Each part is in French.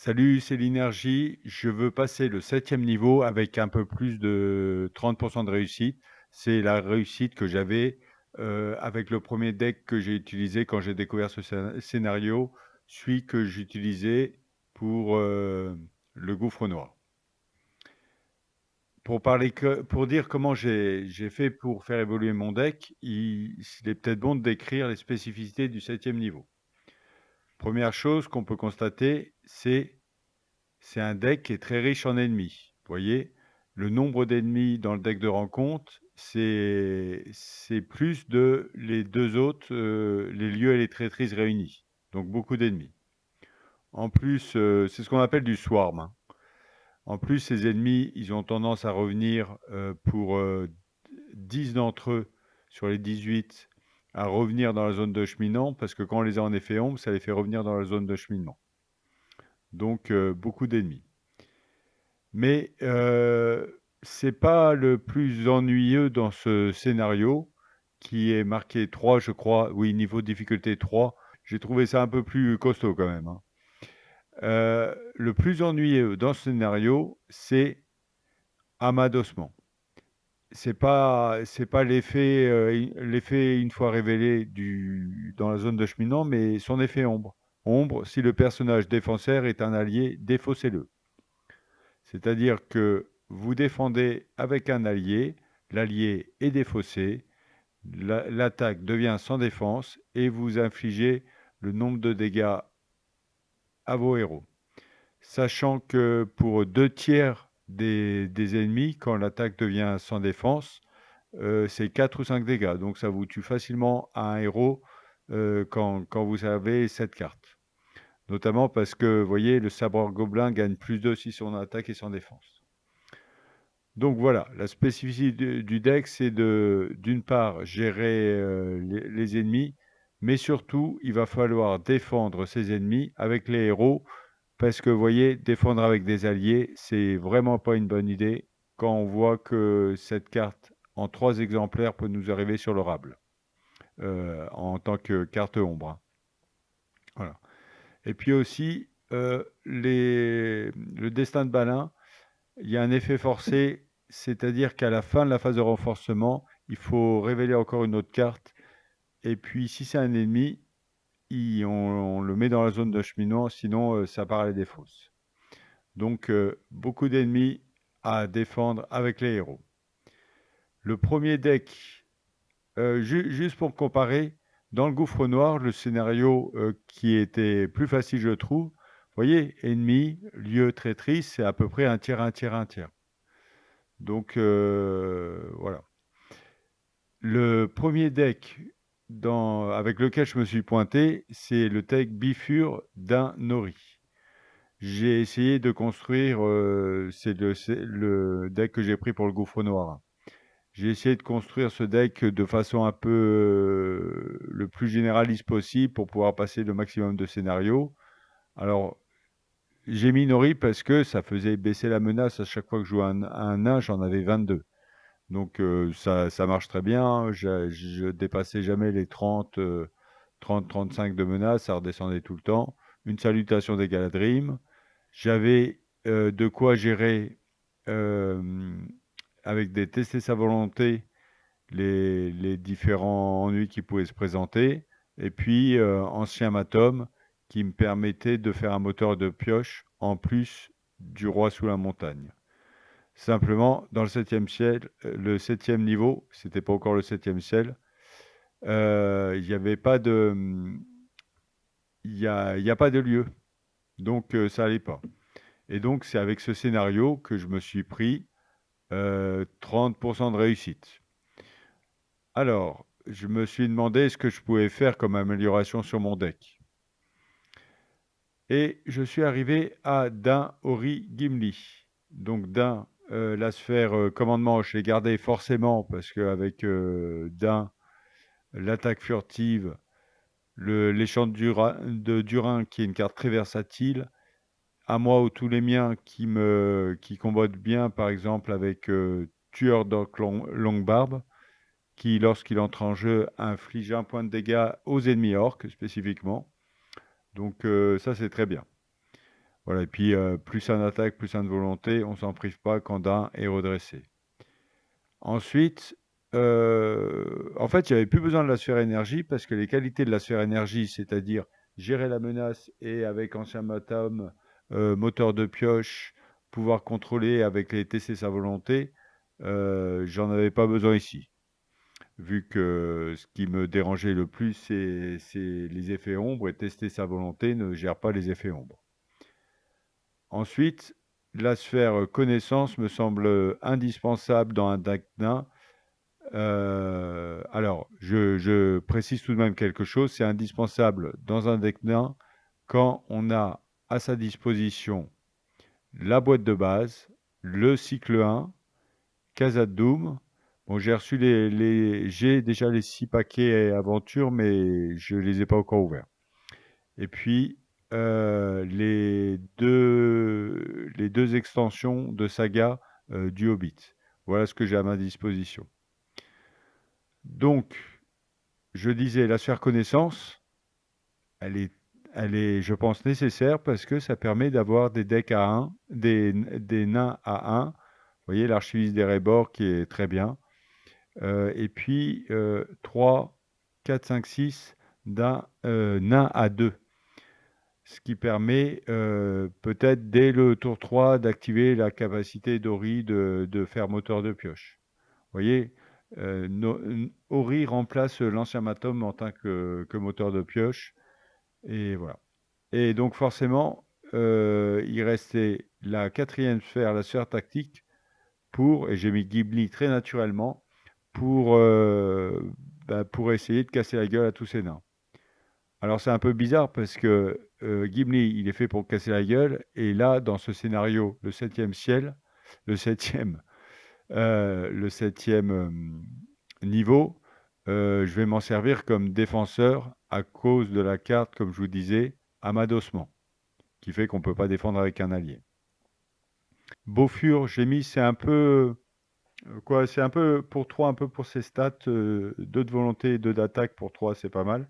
Salut, c'est l'énergie. Je veux passer le septième niveau avec un peu plus de 30% de réussite. C'est la réussite que j'avais avec le premier deck que j'ai utilisé quand j'ai découvert ce scénario, celui que j'utilisais pour le gouffre noir. Pour dire comment j'ai fait pour faire évoluer mon deck, il est peut-être bon de décrire les spécificités du septième niveau. Première chose qu'on peut constater, c'est un deck qui est très riche en ennemis. Vous voyez, le nombre d'ennemis dans le deck de rencontre, c'est plus de les deux autres, les lieux et les traîtrises réunis. Donc beaucoup d'ennemis. En plus, c'est ce qu'on appelle du swarm, hein. En plus, ces ennemis, ils ont tendance à revenir pour 10 d'entre eux sur les 18 à revenir dans la zone de cheminement, parce que quand on les a en effet ombre, ça les fait revenir dans la zone de cheminement. Donc beaucoup d'ennemis. Mais c'est pas le plus ennuyeux dans ce scénario, qui est marqué 3, je crois. Oui, niveau de difficulté 3. J'ai trouvé ça un peu plus costaud quand même, hein. Le plus ennuyeux dans ce scénario, c'est Amadossement. C'est pas l'effet une fois révélé dans la zone de cheminement, mais son effet ombre. Ombre, si le personnage défenseur est un allié, défaussez-le. C'est-à-dire que vous défendez avec un allié, l'allié est défaussé, l'attaque devient sans défense et vous infligez le nombre de dégâts à vos héros. Sachant que pour 2 tiers des ennemis, quand l'attaque devient sans défense, c'est 4 ou 5 dégâts. Donc ça vous tue facilement à un héros quand vous avez cette carte. Notamment parce que, vous voyez, le sabre gobelin gagne plus 2 si son attaque et son défense. Donc voilà, la spécificité du deck, c'est d'une part, gérer les ennemis, mais surtout, il va falloir défendre ses ennemis avec les héros, parce que vous voyez, défendre avec des alliés, c'est vraiment pas une bonne idée quand on voit que cette carte en 3 exemplaires peut nous arriver sur le Rable, en tant que carte ombre, hein. Voilà. Et puis aussi, le destin de Balin, il y a un effet forcé, c'est-à-dire qu'à la fin de la phase de renforcement, il faut révéler encore une autre carte. Et puis, si c'est un ennemi, on le met dans la zone de cheminement, sinon ça part à la défausse. Donc, beaucoup d'ennemis à défendre avec les héros. Le premier deck, juste pour comparer, dans le gouffre noir, le scénario qui était plus facile, je trouve, vous voyez, ennemi, lieu, traîtrise, c'est à peu près un tiers, un tiers, un tiers. Donc voilà. Le premier deck avec lequel je me suis pointé, c'est le deck Bifur d'un Nori. J'ai essayé de construire, c'est le deck que j'ai pris pour le gouffre noir. J'ai essayé de construire ce deck de façon un peu le plus généraliste possible pour pouvoir passer le maximum de scénarios. Alors, j'ai mis Nori parce que ça faisait baisser la menace à chaque fois que je jouais un nain, j'en avais 22. Donc ça marche très bien. Je dépassais jamais les 30-35 de menaces, ça redescendait tout le temps. Une salutation des Galadrim. J'avais de quoi gérer euh, avec des tester sa volonté les différents ennuis qui pouvaient se présenter. Et puis ancien Matom qui me permettait de faire un moteur de pioche en plus du roi sous la montagne. Simplement, dans le septième niveau, c'était pas encore le septième ciel, il n'y avait pas de, il y a pas de lieu, donc ça allait pas. Et donc c'est avec ce scénario que je me suis pris 30% de réussite. Alors, je me suis demandé ce que je pouvais faire comme amélioration sur mon deck. Et je suis arrivé à Din Ori Gimli. Donc Din, la sphère commandement, je l'ai gardé forcément parce qu'avec Din, l'attaque furtive, l'échange de Durin, qui est une carte très versatile, à moi ou tous les miens qui combattent bien, par exemple avec Tueur d'Orc Longbarbe, qui, lorsqu'il entre en jeu, inflige un point de dégâts aux ennemis orques spécifiquement. Donc ça, c'est très bien. Voilà, et puis plus un attaque, plus un de volonté, on s'en prive pas quand Dain est redressé. Ensuite, en fait, j'avais plus besoin de la sphère énergie parce que les qualités de la sphère énergie, c'est-à-dire gérer la menace et avec ancien matam, moteur de pioche, pouvoir contrôler avec les TC sa volonté, j'en avais pas besoin ici. Vu que ce qui me dérangeait le plus, c'est les effets ombres et tester sa volonté ne gère pas les effets ombres. Ensuite, la sphère connaissance me semble indispensable dans un deck nain. Alors, je précise tout de même quelque chose, c'est indispensable dans un deck nain quand on a à sa disposition la boîte de base, le cycle 1, Casa de Doom. Bon, j'ai reçu j'ai déjà les 6 paquets aventure, mais je les ai pas encore ouverts. Et puis, les deux extensions de saga du Hobbit. Voilà ce que j'ai à ma disposition. Donc, je disais, la sphère connaissance, elle est, elle est, je pense, nécessaire parce que ça permet d'avoir des decks à 1, des nains à 1. Vous voyez, l'archiviste des Rébords qui est très bien. Et puis 3, 4, 5, 6 d'un nain à 2. Ce qui permet peut-être dès le tour 3 d'activer la capacité d'Ori de faire moteur de pioche. Vous voyez, Ori remplace l'ancien Matom en tant que moteur de pioche. Et voilà. Et donc forcément, il restait la quatrième sphère, la sphère tactique, et j'ai mis Ghibli très naturellement, pour essayer de casser la gueule à tous ces nains. Alors c'est un peu bizarre parce que Gimli, il est fait pour casser la gueule, et là, dans ce scénario, le septième ciel, le septième, le septième niveau, je vais m'en servir comme défenseur à cause de la carte, comme je vous disais, amadossement, qui fait qu'on ne peut pas défendre avec un allié. Beaufur, j'ai mis, c'est un peu quoi, c'est un peu pour 3, un peu pour ses stats, 2 de volonté et 2 d'attaque pour 3, c'est pas mal.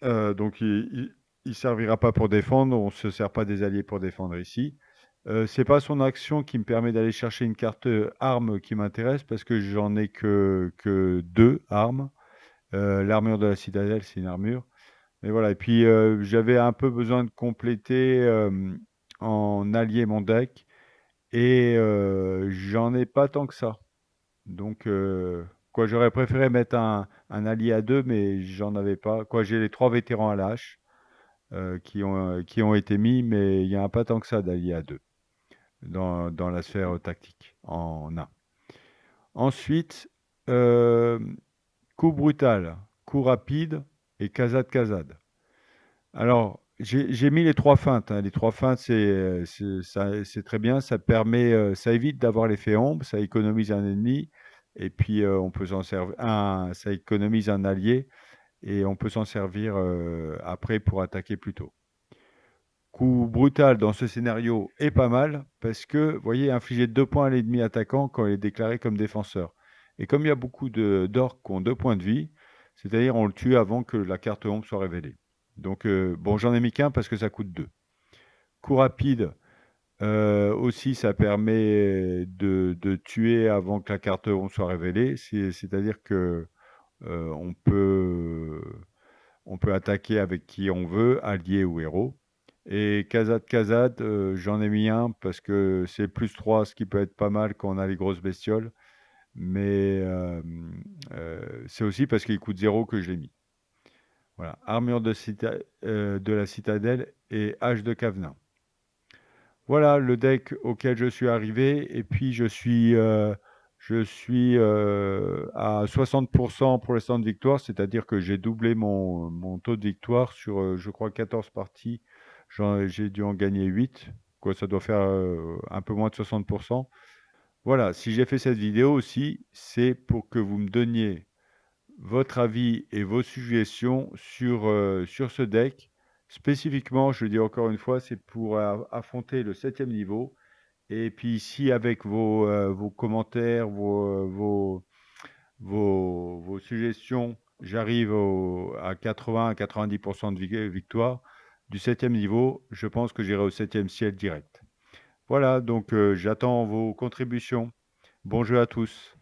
Donc il servira pas pour défendre, on se sert pas des alliés pour défendre ici. C'est pas son action qui me permet d'aller chercher une carte arme qui m'intéresse parce que j'en ai que 2 armes. L'armure de la citadelle, c'est une armure. Et voilà, et puis j'avais un peu besoin de compléter en allié mon deck et j'en ai pas tant que ça. Donc, quoi, j'aurais préféré mettre un allié à 2, mais j'en avais pas. Quoi, j'ai les 3 vétérans à l'âge qui ont été mis, mais il n'y en a pas tant que ça d'alliés à 2 dans la sphère tactique en 1. Ensuite, euh, coup brutal, coup rapide et casade-casade. Alors, j'ai mis les 3 feintes, hein. Les 3 feintes, c'est très bien. Ça permet, ça évite d'avoir l'effet ombre, ça économise un ennemi, et puis on peut s'en servir. Ça économise un allié, et on peut s'en servir après pour attaquer plus tôt. Coup brutal dans ce scénario est pas mal parce que, vous voyez, infliger 2 points à l'ennemi attaquant quand il est déclaré comme défenseur. Et comme il y a beaucoup d'orques qui ont 2 points de vie, c'est-à-dire on le tue avant que la carte ombre soit révélée. Donc, bon, j'en ai mis qu'un parce que ça coûte 2. Coup rapide, aussi, ça permet de tuer avant que la carte ombre soit révélée. C'est-à-dire que on peut attaquer avec qui on veut, allié ou héros. Et Kazad, j'en ai mis un parce que c'est plus 3, ce qui peut être pas mal quand on a les grosses bestioles. Mais c'est aussi parce qu'il coûte 0 que je l'ai mis. Voilà. Armure de la citadelle et hache de Cavenin. Voilà le deck auquel je suis arrivé. Et puis je suis à 60% pour l'instant de victoire, c'est-à-dire que j'ai doublé mon taux de victoire sur, je crois, 14 parties. J'ai dû en gagner 8. Quoi, ça doit faire un peu moins de 60%. Voilà, si j'ai fait cette vidéo aussi, c'est pour que vous me donniez votre avis et vos suggestions sur ce deck. Spécifiquement, je le dis encore une fois, c'est pour affronter le 7e niveau. Et puis si avec vos commentaires, vos suggestions, j'arrive à 80 à 90% de victoire, du septième niveau, je pense que j'irai au septième ciel direct. Voilà, donc j'attends vos contributions. Bon jeu à tous.